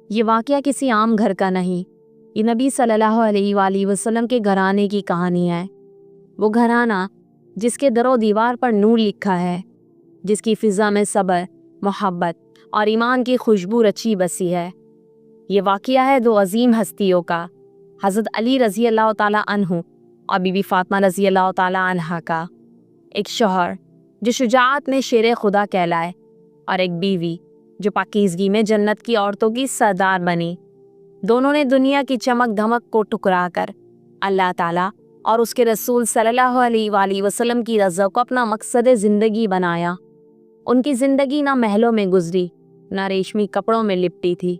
یہ واقعہ کسی عام گھر کا نہیں، یہ نبی صلی اللہ علیہ وآلہ وسلم کے گھرانے کی کہانی ہے۔ وہ گھرانہ جس کے در و دیوار پر نور لکھا ہے، جس کی فضا میں صبر، محبت اور ایمان کی خوشبو رچی بسی ہے۔ یہ واقعہ ہے دو عظیم ہستیوں کا، حضرت علی رضی اللہ تعالیٰ عنہ اور بی بی فاطمہ رضی اللہ تعالیٰ عنہا کا۔ ایک شوہر جو شجاعت میں شیر خدا کہلائے، اور ایک بیوی جو پاکیزگی میں جنت کی عورتوں کی سردار بنی۔ دونوں نے دنیا کی چمک دھمک کو ٹکرا کر اللہ تعالیٰ اور اس کے رسول صلی اللہ علیہ وآلہ وسلم کی رضا کو اپنا مقصد زندگی بنایا۔ ان کی زندگی نہ محلوں میں گزری، نہ ریشمی کپڑوں میں لپٹی تھی،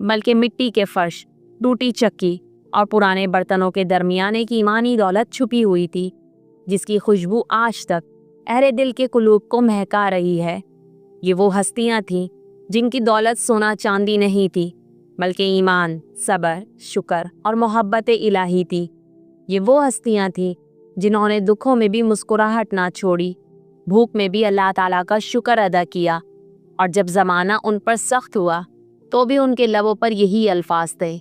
بلکہ مٹی کے فرش، ٹوٹی چکی اور پرانے برتنوں کے درمیان ایک ایمانی دولت چھپی ہوئی تھی، جس کی خوشبو آج تک اہل دل کے قلوب کو مہکا رہی ہے۔ یہ وہ ہستیاں تھیں جن کی دولت سونا چاندی نہیں تھی، بلکہ ایمان، صبر، شکر اور محبت الہی تھی۔ یہ وہ ہستیاں تھیں جنہوں نے دکھوں میں بھی مسکراہٹ نہ چھوڑی، بھوک میں بھی اللہ تعالیٰ کا شکر ادا کیا، اور جب زمانہ ان پر سخت ہوا تو بھی ان کے لبوں پر یہی الفاظ تھے،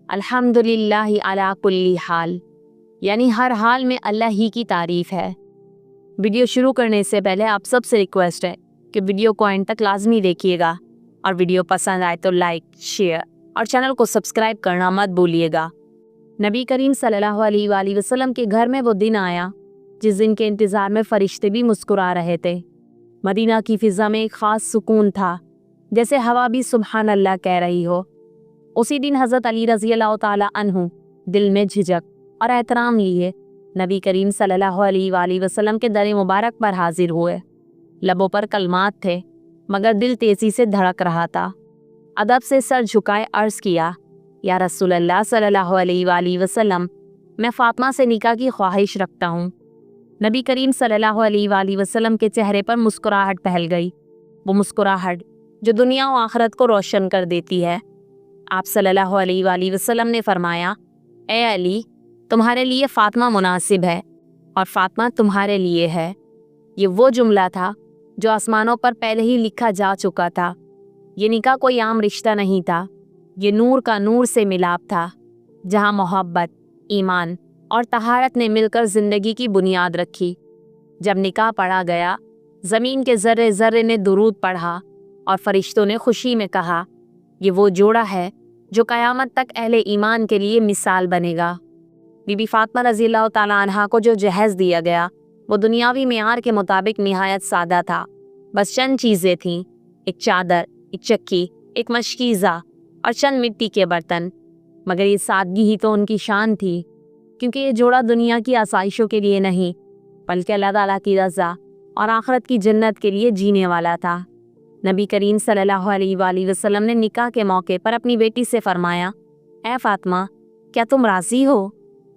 الحمدللہ علی کل حال، یعنی ہر حال میں اللہ ہی کی تعریف ہے۔ ویڈیو شروع کرنے سے پہلے آپ سب سے ریکویسٹ ہے کہ ویڈیو کو اینڈ تک لازمی دیکھیے گا، اور ویڈیو پسند آئے تو لائک، شیئر اور چینل کو سبسکرائب کرنا مت بھولیے گا۔ نبی کریم صلی اللہ علیہ وآلہ وسلم کے گھر میں وہ دن آیا جس دن کے انتظار میں فرشتے بھی مسکرا رہے تھے۔ مدینہ کی فضا میں ایک خاص سکون تھا، جیسے ہوا بھی سبحان اللہ کہہ رہی ہو۔ اسی دن حضرت علی رضی اللہ تعالیٰ عنہ دل میں جھجک اور احترام لیے نبی کریم صلی اللہ علیہ وآلہ وسلم کے در مبارک پر حاضر ہوئے۔ لبوں پر کلمات تھے، مگر دل تیزی سے دھڑک رہا تھا۔ ادب سے سر جھکائے عرض کیا، یا رسول اللہ صلی اللہ علیہ وآلہ وسلم، میں فاطمہ سے نکاح کی خواہش رکھتا ہوں۔ نبی کریم صلی اللہ علیہ وآلہ وسلم کے چہرے پر مسکراہٹ پھیل گئی، وہ مسکراہٹ جو دنیا و آخرت کو روشن کر دیتی ہے۔ آپ صلی اللہ علیہ وآلہ وسلم نے فرمایا، اے علی، تمہارے لیے فاطمہ مناسب ہے، اور فاطمہ تمہارے لیے ہے۔ یہ وہ جملہ تھا جو آسمانوں پر پہلے ہی لکھا جا چکا تھا۔ یہ نکاح کوئی عام رشتہ نہیں تھا، یہ نور کا نور سے ملاپ تھا، جہاں محبت، ایمان اور طہارت نے مل کر زندگی کی بنیاد رکھی۔ جب نکاح پڑھا گیا، زمین کے ذرے ذرے نے درود پڑھا، اور فرشتوں نے خوشی میں کہا، یہ وہ جوڑا ہے جو قیامت تک اہل ایمان کے لیے مثال بنے گا۔ بی بی فاطمہ رضی اللہ تعالیٰ عنہا کو جو جہیز دیا گیا وہ دنیاوی معیار کے مطابق نہایت سادہ تھا۔ بس چند چیزیں تھیں، ایک چادر، ایک چکی، ایک مشکیزہ اور چند مٹی کے برتن، مگر یہ سادگی ہی تو ان کی شان تھی، کیونکہ یہ جوڑا دنیا کی آسائشوں کے لیے نہیں، بلکہ اللہ تعالیٰ کی رضا اور آخرت کی جنت کے لیے جینے والا تھا۔ نبی کریم صلی اللہ علیہ وآلہ وسلم نے نکاح کے موقع پر اپنی بیٹی سے فرمایا، اے فاطمہ، کیا تم راضی ہو؟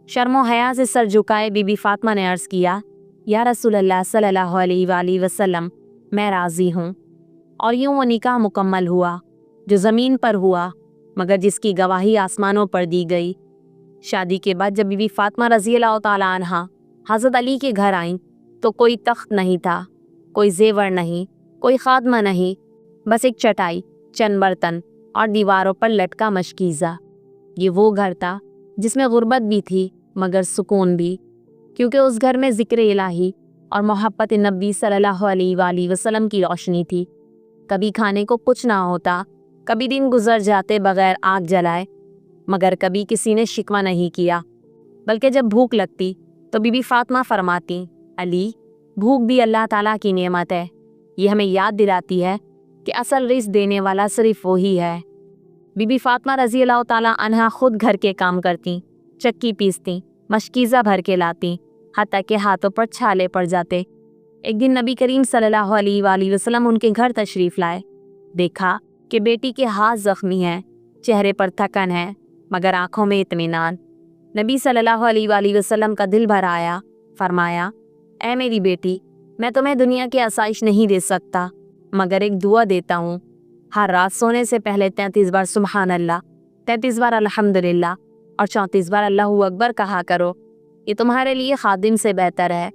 شرم و حیا سے سر جھکائے بی بی فاطمہ نے عرض کیا، یا رسول اللہ صلی اللہ علیہ وآلہ وسلم، میں راضی ہوں۔ اور یوں وہ نکاح مکمل ہوا جو زمین پر ہوا، مگر جس کی گواہی آسمانوں پر دی گئی۔ شادی کے بعد جب بی بی فاطمہ رضی اللہ تعالیٰ عنہا حضرت علی کے گھر آئیں تو کوئی تخت نہیں تھا، کوئی زیور نہیں، کوئی خادمہ نہیں، بس ایک چٹائی، چند برتن اور دیواروں پر لٹکا مشکیزہ۔ یہ وہ گھر تھا جس میں غربت بھی تھی مگر سکون بھی، کیونکہ اس گھر میں ذکر الہی اور محبت نبی صلی اللہ علیہ وآلہ وسلم کی روشنی تھی۔ کبھی کھانے کو کچھ نہ ہوتا، کبھی دن گزر جاتے بغیر آگ جلائے، مگر کبھی کسی نے شکوہ نہیں کیا، بلکہ جب بھوک لگتی تو بی بی فاطمہ فرماتی، علی، بھوک بھی اللہ تعالیٰ کی نعمت ہے۔ یہ ہمیں یاد دلاتی ہے کہ اصل رزق دینے والا صرف وہی ہے۔ بی بی فاطمہ رضی اللہ تعالیٰ عنہا خود گھر کے کام کرتیں، چکی پیستیں، مشکیزہ بھر کے لاتیں، حتیٰ کہ ہاتھوں پر چھالے پڑ جاتے۔ ایک دن نبی کریم صلی اللہ علیہ وآلہ وسلم ان کے گھر تشریف لائے، دیکھا کہ بیٹی کے ہاتھ زخمی ہیں، چہرے پر تھکن ہے، مگر آنکھوں میں اطمینان۔ نبی صلی اللہ علیہ وآلہ وسلم کا دل بھر آیا، فرمایا، اے میری بیٹی، میں تمہیں دنیا کی آسائش نہیں دے سکتا، مگر ایک دعا دیتا ہوں۔ ہر رات سونے سے پہلے 33 بار سبحان اللہ، 33 بار الحمدللہ اور 34 بار اللہ اکبر کہا کرو، یہ تمہارے لیے خادم سے بہتر ہے۔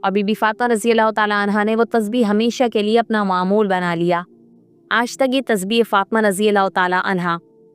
اور بی بی فاطمہ رضی اللہ تعالیٰ عنہا نے وہ تسبیح ہمیشہ کے لیے اپنا معمول بنا لیا۔ آج تک یہ تسبیح فاطمہ رضی اللہ تعالیٰ عنہا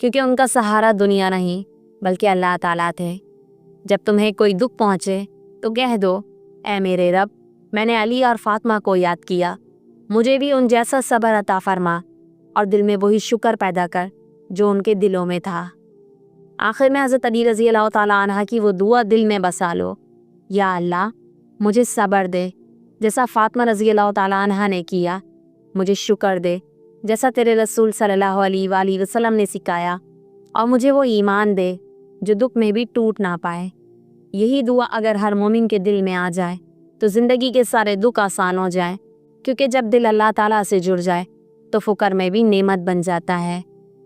کیونکہ ان کا سہارا دنیا نہیں بلکہ اللہ تعالیٰ تھے۔ جب تمہیں کوئی دکھ پہنچے تو کہہ دو اے میرے رب، میں نے علی اور فاطمہ کو یاد کیا، مجھے بھی ان جیسا صبر عطا فرما اور دل میں وہی شکر پیدا کر جو ان کے دلوں میں تھا۔ آخر میں حضرت علی رضی اللہ تعالیٰ عنہ کی وہ دعا دل میں بسا لو، یا اللہ مجھے صبر دے جیسا فاطمہ رضی اللہ تعالیٰ عنہ نے کیا، مجھے شکر دے جیسا تیرے رسول صلی اللہ علیہ وآلہ وسلم نے سکھایا، اور مجھے وہ ایمان دے جو دکھ میں بھی ٹوٹ نہ پائے۔ یہی دعا اگر ہر مومن کے دل میں آ جائے تو زندگی کے سارے دکھ آسان ہو جائیں، کیونکہ جب دل اللہ تعالیٰ سے جڑ جائے تو فقر میں بھی نعمت بن جاتا ہے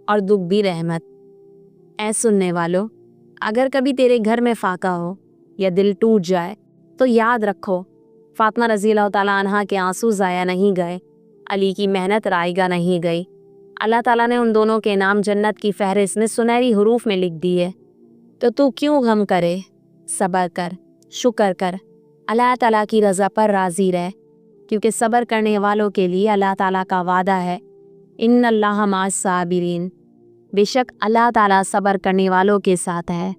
اور دکھ بھی رحمت۔ اے سننے والو، اگر کبھی تیرے گھر میں فاقہ ہو یا دل ٹوٹ جائے تو یاد رکھو فاطمہ رضی اللہ تعالیٰ عنہ کے آنسو ضائع نہیں گئے، علی کی محنت رائیگاں نہیں گئی۔ اللہ تعالیٰ نے ان دونوں کے نام جنت کی فہرست میں سنہری حروف میں لکھ دیے۔ تو کیوں غم کرے، صبر کر، شکر کر، اللہ تعالیٰ کی رضا پر راضی رہ، کیونکہ صبر کرنے والوں کے لیے اللہ تعالیٰ کا وعدہ ہے ان اللہ مع الصابرین، بے شک اللہ تعالیٰ صبر کرنے والوں کے ساتھ ہے۔